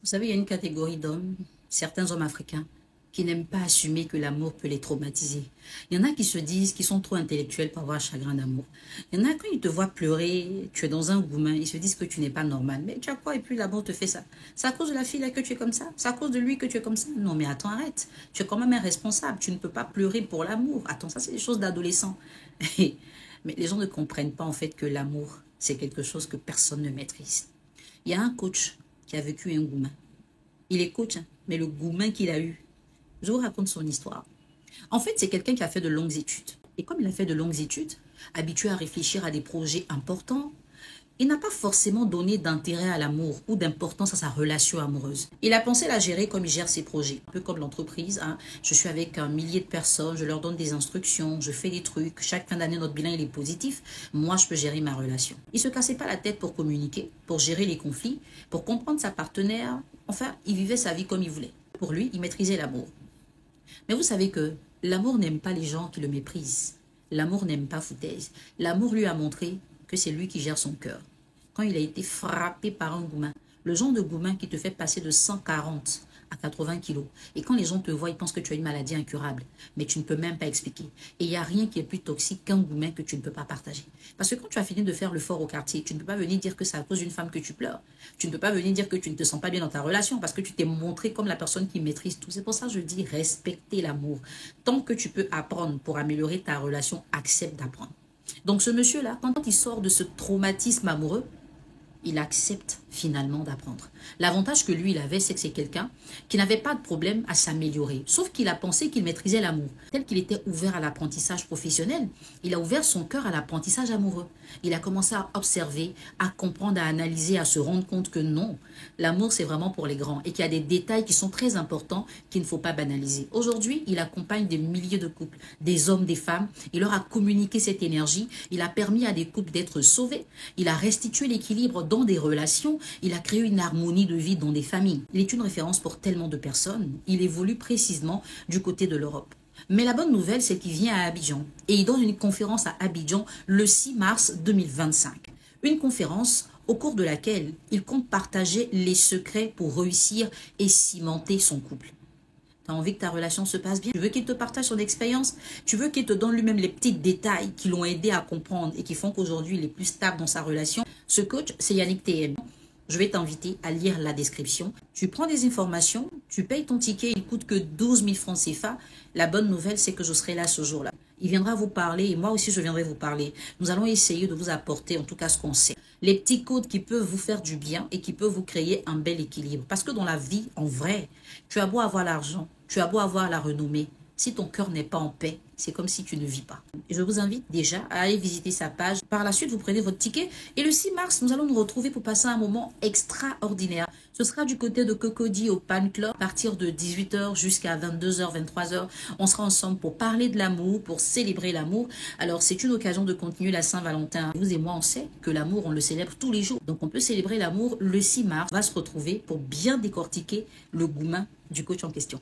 Vous savez, il y a une catégorie d'hommes, certains hommes africains, qui n'aiment pas assumer que l'amour peut les traumatiser. Il y en a qui se disent qu'ils sont trop intellectuels pour avoir chagrin d'amour. Il y en a quand ils te voient pleurer, tu es dans un goumin, ils se disent que tu n'es pas normal. Mais tu as quoi? Et puis l'amour te fait ça. C'est à cause de la fille là que tu es comme ça? C'est à cause de lui que tu es comme ça? Non mais attends, arrête. Tu es quand même un responsable. Tu ne peux pas pleurer pour l'amour. Attends, ça c'est des choses d'adolescents. Mais les gens ne comprennent pas en fait que l'amour, c'est quelque chose que personne ne maîtrise. Il y a un coach qui a vécu un goumin. Il est coach, hein, mais le goumin qu'il a eu, je vous raconte son histoire. En fait, c'est quelqu'un qui a fait de longues études. Et comme il a fait de longues études, habitué à réfléchir à des projets importants, il n'a pas forcément donné d'intérêt à l'amour ou d'importance à sa relation amoureuse. Il a pensé la gérer comme il gère ses projets. Un peu comme l'entreprise. Hein. Je suis avec un millier de personnes, je leur donne des instructions, je fais des trucs. Chaque fin d'année, notre bilan il est positif. Moi, je peux gérer ma relation. Il ne se cassait pas la tête pour communiquer, pour gérer les conflits, pour comprendre sa partenaire. Enfin, il vivait sa vie comme il voulait. Pour lui, il maîtrisait l'amour. Mais vous savez que l'amour n'aime pas les gens qui le méprisent. L'amour n'aime pas foutaise. L'amour lui a montré que c'est lui qui gère son cœur. Quand il a été frappé par un goumin, le genre de goumin qui te fait passer de 140 à 80 kilos. Et quand les gens te voient, ils pensent que tu as une maladie incurable. Mais tu ne peux même pas expliquer. Et il n'y a rien qui est plus toxique qu'un goumin que tu ne peux pas partager. Parce que quand tu as fini de faire le fort au quartier, tu ne peux pas venir dire que c'est à cause d'une femme que tu pleures. Tu ne peux pas venir dire que tu ne te sens pas bien dans ta relation parce que tu t'es montré comme la personne qui maîtrise tout. C'est pour ça que je dis respecter l'amour. Tant que tu peux apprendre pour améliorer ta relation, accepte d'apprendre. Donc ce monsieur-là, quand il sort de ce traumatisme amoureux, il accepte finalement d'apprendre. L'avantage que lui, il avait, c'est que c'est quelqu'un qui n'avait pas de problème à s'améliorer. Sauf qu'il a pensé qu'il maîtrisait l'amour. Tel qu'il était ouvert à l'apprentissage professionnel, il a ouvert son cœur à l'apprentissage amoureux. Il a commencé à observer, à comprendre, à analyser, à se rendre compte que non, l'amour, c'est vraiment pour les grands et qu'il y a des détails qui sont très importants qu'il ne faut pas banaliser. Aujourd'hui, il accompagne des milliers de couples, des hommes, des femmes. Il leur a communiqué cette énergie. Il a permis à des couples d'être sauvés. Il a restitué l'équilibre dans des relations, il a créé une harmonie de vie dans des familles. Il est une référence pour tellement de personnes. Il évolue précisément du côté de l'Europe. Mais la bonne nouvelle, c'est qu'il vient à Abidjan et il donne une conférence à Abidjan le 6 mars 2025. Une conférence au cours de laquelle il compte partager les secrets pour réussir et cimenter son couple. Tu as envie que ta relation se passe bien? Tu veux qu'il te partage son expérience? Tu veux qu'il te donne lui-même les petits détails qui l'ont aidé à comprendre et qui font qu'aujourd'hui il est plus stable dans sa relation? Ce coach, c'est Yannick TM. Je vais t'inviter à lire la description. Tu prends des informations, tu payes ton ticket, il coûte que 12 000 francs CFA. La bonne nouvelle, c'est que je serai là ce jour-là. Il viendra vous parler et moi aussi je viendrai vous parler. Nous allons essayer de vous apporter en tout cas ce qu'on sait. Les petits codes qui peuvent vous faire du bien et qui peuvent vous créer un bel équilibre. Parce que dans la vie, en vrai, tu as beau avoir l'argent, tu as beau avoir la renommée. Si ton cœur n'est pas en paix, c'est comme si tu ne vis pas. Je vous invite déjà à aller visiter sa page. Par la suite, vous prenez votre ticket. Et le 6 mars, nous allons nous retrouver pour passer un moment extraordinaire. Ce sera du côté de Cocody au Pan Club, à partir de 18h jusqu'à 22h, 23h. On sera ensemble pour parler de l'amour, pour célébrer l'amour. Alors, c'est une occasion de continuer la Saint-Valentin. Vous et moi, on sait que l'amour, on le célèbre tous les jours. Donc, on peut célébrer l'amour le 6 mars. On va se retrouver pour bien décortiquer le goumin du coach en question.